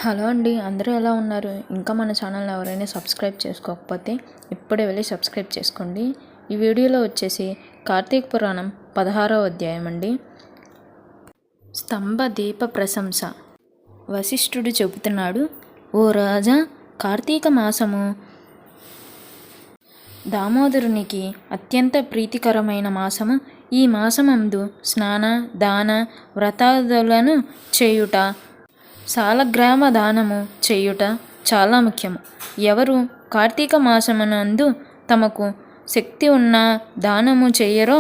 Hello అండి, అందరూ ఎలా ఉన్నారు? ఇంకా మన ఛానల్ని ఎవరైనా సబ్స్క్రైబ్ చేసుకోకపోతే ఇప్పుడే వెళ్ళి సబ్స్క్రైబ్ చేసుకోండి. ఈ వీడియోలో వచ్చేసి కార్తీక పురాణం 16వ అధ్యాయం అండి. స్తంభ దీప ప్రశంస. వశిష్ఠుడు చెబుతున్నాడు, ఓ రాజా, కార్తీక మాసము దామోదరునికి అత్యంత ప్రీతికరమైన మాసము. ఈ మాసమందు స్నాన దాన వ్రతాదులను చేయుట, సాలగ్రామ దానము చేయుట చాలా ముఖ్యము. ఎవరు కార్తీక మాసమునందు తమకు శక్తి ఉన్న దానము చేయరో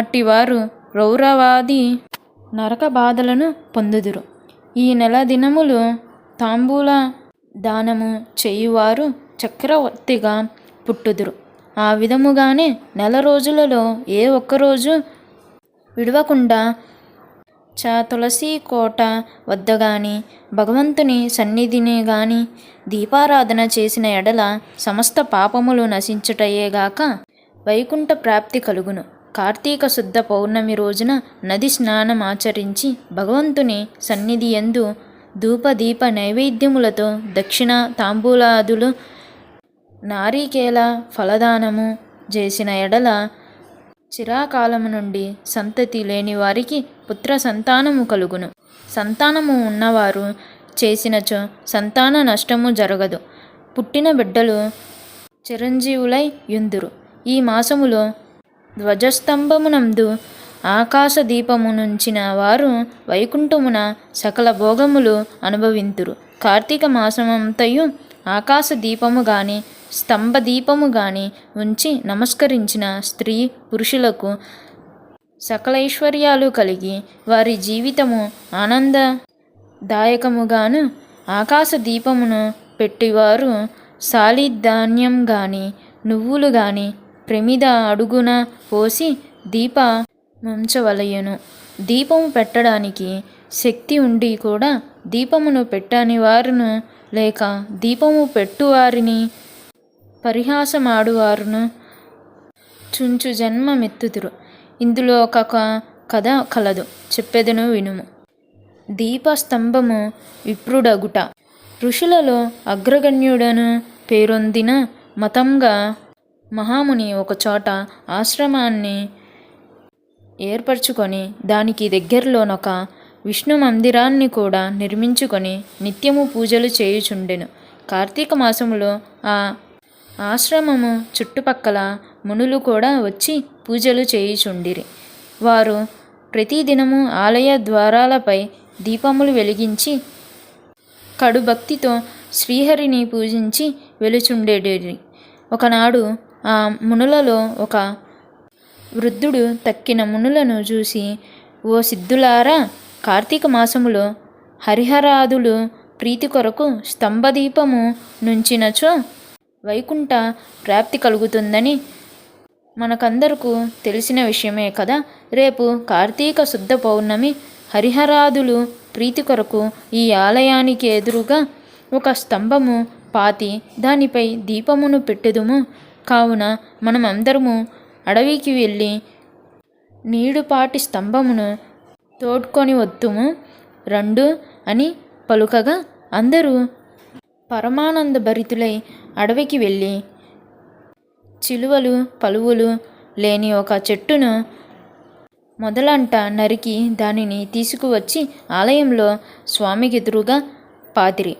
అట్టివారు రౌరవాది నరక బాధలను పొందుదురు. ఈ నెల దినములు తాంబూల దానము చేయువారు చక్రవర్తిగా పుట్టుదురు. ఆ విధముగానే నెల రోజులలో ఏ ఒక్కరోజు విడవకుండా తులసి కోట వద్ద గాని భగవంతుని సన్నిధిని గాని దీపారాధన చేసిన ఎడల సమస్త పాపములు నశించుటయేగాక వైకుంఠ ప్రాప్తి కలుగును. కార్తీక శుద్ధ పౌర్ణమి రోజున నది స్నానం ఆచరించి భగవంతుని సన్నిధి యందు ధూపదీప నైవేద్యములతో దక్షిణ తాంబూలాదులు నారికేల ఫలదానము చేసిన ఎడల చిరాకాలము నుండి సంతతి లేని వారికి పుత్ర సంతానము కలుగును. సంతానము ఉన్నవారు చేసినచో సంతాన నష్టము జరగదు. పుట్టిన బిడ్డలు చిరంజీవులై యుందురు. ఈ మాసములో ధ్వజస్తంభమునందు ఆకాశ దీపము నుంచిన వారు వైకుంఠమున సకల భోగములు అనుభవింతురు. కార్తీక మాసమంతయు ఆకాశ దీపము గాని స్తంభ దీపము గాని ఉంచి నమస్కరించిన స్త్రీ పురుషులకు సకలైశ్వర్యాలు కలిగి వారి జీవితము ఆనందదాయకముగాను, ఆకాశ దీపమును పెట్టివారు సాలిధాన్యం గాని నువ్వులు గాని ప్రమిద అడుగున పోసి దీప ముంచవలయును. దీపము పెట్టడానికి శక్తి ఉండి కూడా దీపమును పెట్టని వారును లేక దీపము పెట్టువారిని పరిహాసమాడువారును చుంచు జన్మమెత్తుదురు. ఇందులో ఒక కథ కలదు, చెప్పెదను వినుము. దీపస్తంభము విప్రుడగుట. ఋషులలో అగ్రగణ్యుడను పేరొందిన మతంగా మహాముని ఒకచోట ఆశ్రమాన్ని ఏర్పరచుకొని దానికి దగ్గరలోనొక విష్ణు మందిరాన్ని కూడా నిర్మించుకొని నిత్యము పూజలు చేయుచుండెను. కార్తీక మాసములో ఆ ఆశ్రమము చుట్టుపక్కల మునులు కూడా వచ్చి పూజలు చేయుచుండిరి. వారు ప్రతిదినము ఆలయ ద్వారాలపై దీపములు వెలిగించి కడు భక్తితో శ్రీహరిని పూజించి వెలుచుండేది. ఒకనాడు ఆ మునులలో ఒక వృద్ధుడు తక్కిన మునులను చూసి, ఓ సిద్ధులారా, కార్తీక మాసములో హరిహరాదులు ప్రీతి కొరకు స్తంభదీపము నుంచినచో వైకుంఠ ప్రాప్తి కలుగుతుందని మనకందరకు తెలిసిన విషయమే కదా. రేపు కార్తీక శుద్ధ పౌర్ణమి. హరిహరాదులు ప్రీతి కొరకు ఈ ఆలయానికి ఎదురుగా ఒక స్తంభము పాతి దానిపై దీపమును పెట్టుదుము. కావున మనమందరము అడవికి వెళ్ళి నీడుపాటి స్తంభమును తోడ్కొని వద్దుము రండు అని పలుకగా అందరూ పరమానంద భరితులై అడవికి వెళ్ళి చిలువలు పలువులు లేని ఒక చెట్టును మొదలంట నరికి దానిని తీసుకువచ్చి ఆలయంలో స్వామికి ఎదురుగా పాతిరి.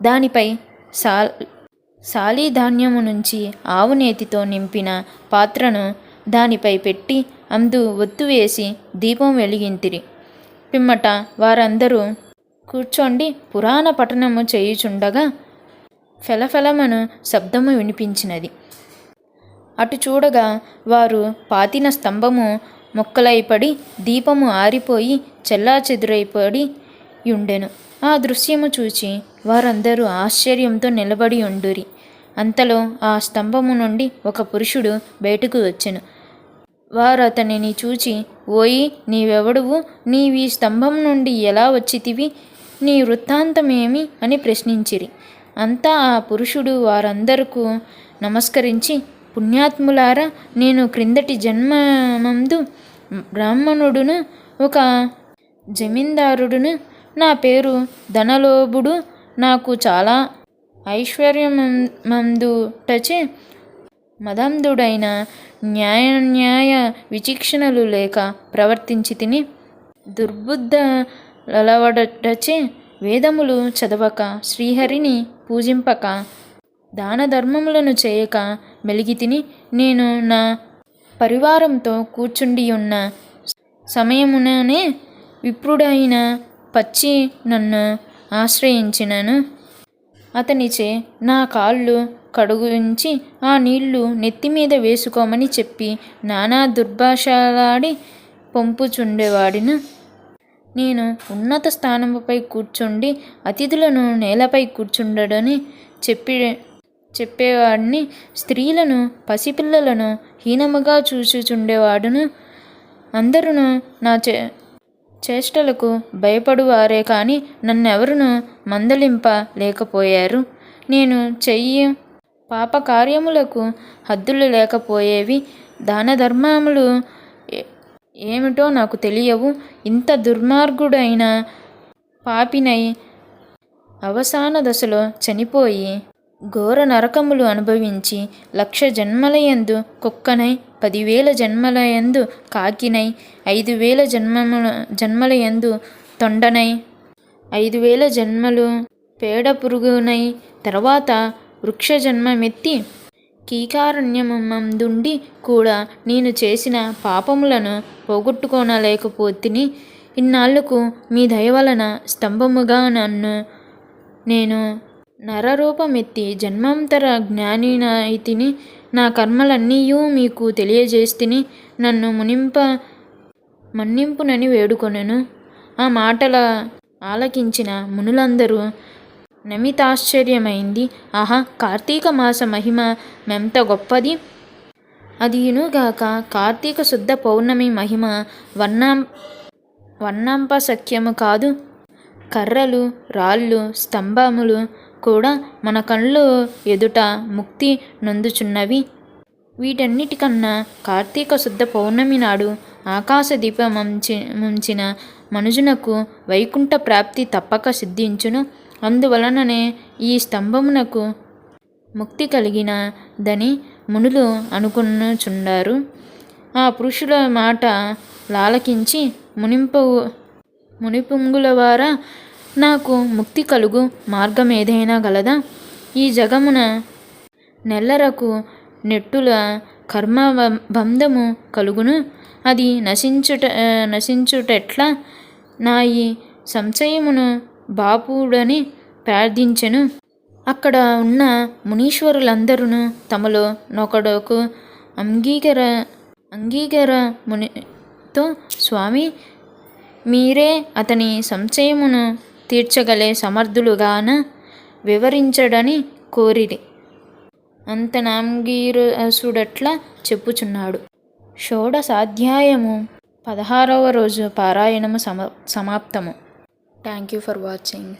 దానిపై సాలిధాన్యము నుంచి ఆవు నేతితో నింపిన పాత్రను దానిపై పెట్టి అందు ఒత్తు వేసి దీపం వెలిగింతిరి. పిమ్మట వారందరూ కూర్చోండి పురాణ పఠనము చేయుచుండగా ఫెలఫెలమను శబ్దము వినిపించినది. అటు చూడగా వారు పాతిన స్తంభము మొక్కలైపడి దీపము ఆరిపోయి చెల్లాచెదురైపడి యుండెను. ఆ దృశ్యము చూచి వారందరూ ఆశ్చర్యంతో నిలబడి ఉండురి. అంతలో ఆ స్తంభము నుండి ఒక పురుషుడు బయటకు వచ్చెను. వారు అతనిని చూచి, ఓయి, నీవెవడువు? నీవీ స్తంభం నుండి ఎలా వచ్చితివి? నీ వృత్తాంతమేమి అని ప్రశ్నించిరి. అంతా ఆ పురుషుడు వారందరకు నమస్కరించి, పుణ్యాత్ములారా, నేను క్రిందటి జన్మమందు బ్రాహ్మణుడును ఒక జమీందారుడును. నా పేరు ధనలోభుడు నాకు చాలా ఐశ్వర్యమందుటచే మదంధుడైన న్యాయ విచక్షణలు లేక ప్రవర్తించి తిని దుర్బుద్ధలవడటచే వేదములు చదవక శ్రీహరిని పూజింపక దాన ధర్మములను చేయక మెలిగి తిని నేను నా పరివారంతో కూర్చుండి ఉన్న సమయముననే విప్రుడైన పచ్చి నన్ను ఆశ్రయించినను. అతనిచే నా కాళ్ళు కడుగుంచి ఆ నీళ్లు నెత్తిమీద వేసుకోమని చెప్పి నానా దుర్భాషలాడి పంపుచుండేవాడిను. నేను ఉన్నత స్థానముపై కూర్చుండి అతిథులను నేలపై కూర్చుండడని చెప్పేవాడిని. స్త్రీలను పసిపిల్లలను హీనముగా చూచుచుండేవాడును. అందరూ నా చేష్టలకు భయపడువారే కానీ నన్నెవరును మందలింప లేకపోయారు. నేను చెయ్యి పాపకార్యములకు హద్దులు లేకపోయేవి. దాన ధర్మములు ఏమిటో నాకు తెలియవు. ఇంత దుర్మార్గుడైన పాపినై అవసాన దశలో చనిపోయి ఘోర నరకములు అనుభవించి 1,00,000 జన్మలయందు కుక్కనై 10,000 జన్మలయందు కాకినై 5,000 జన్మలయందు తొండనై 5,000 జన్మలు పేడ పురుగునై తర్వాత వృక్ష జన్మమెత్తి కీకారణ్యమందుండి కూడా నేను చేసిన పాపములను పోగొట్టుకొనలేకపోతిని. ఇన్నాళ్లకు మీ దయవలన స్తంభముగా నేను నరరూపమెత్తి జన్మాంతర జ్ఞానినైతిని. నా కర్మలన్నీయూ మీకు తెలియజేస్తిని. నన్ను మన్నింపునని వేడుకొనెను. ఆ మాటల ఆలకించిన మునులందరూ నమితాశ్చర్యమైంది. ఆహా, కార్తీక మాస మహిమ మెంత గొప్పది! అదియునుగాక కార్తీక శుద్ధ పౌర్ణమి మహిమ వర్ణంపశక్యము కాదు. కర్రలు, రాళ్ళు, స్తంభములు కూడా మన కళ్ళు ఎదుట ముక్తి నొందుచున్నవి. వీటన్నిటికన్నా కార్తీక శుద్ధ పౌర్ణమి నాడు ఆకాశ దీపముంచిన మనుజునకు వైకుంఠ ప్రాప్తి తప్పక సిద్ధించును. అందువలననే ఈ స్తంభమునకు ముక్తి కలిగినదని మునులు అనుకొనుచుండారు. ఆ పురుషుల మాట లాలకించి మునిపుంగులవారా, నాకు ముక్తి కలుగు మార్గమేదైనా గలదా? ఈ జగమున నెల్లరకు నెట్టుల కర్మబంధము కలుగును. అది నశించుటెట్లా? నా ఈ సంశయమును బాపుడని ప్రార్థించెను. అక్కడ ఉన్న మునీశ్వరులందరూ తమలో నొకడొకు అంగీకరముతో స్వామి, మీరే అతని సంశయమును తీర్చగలే సమర్థులుగాన వివరించడని కోరిరి. అంతనాంగీరసుడట్లా చెప్పుచున్నాడు. షోడశాధ్యాయము 16వ రోజు పారాయణము సమాప్తము. Thank you for watching.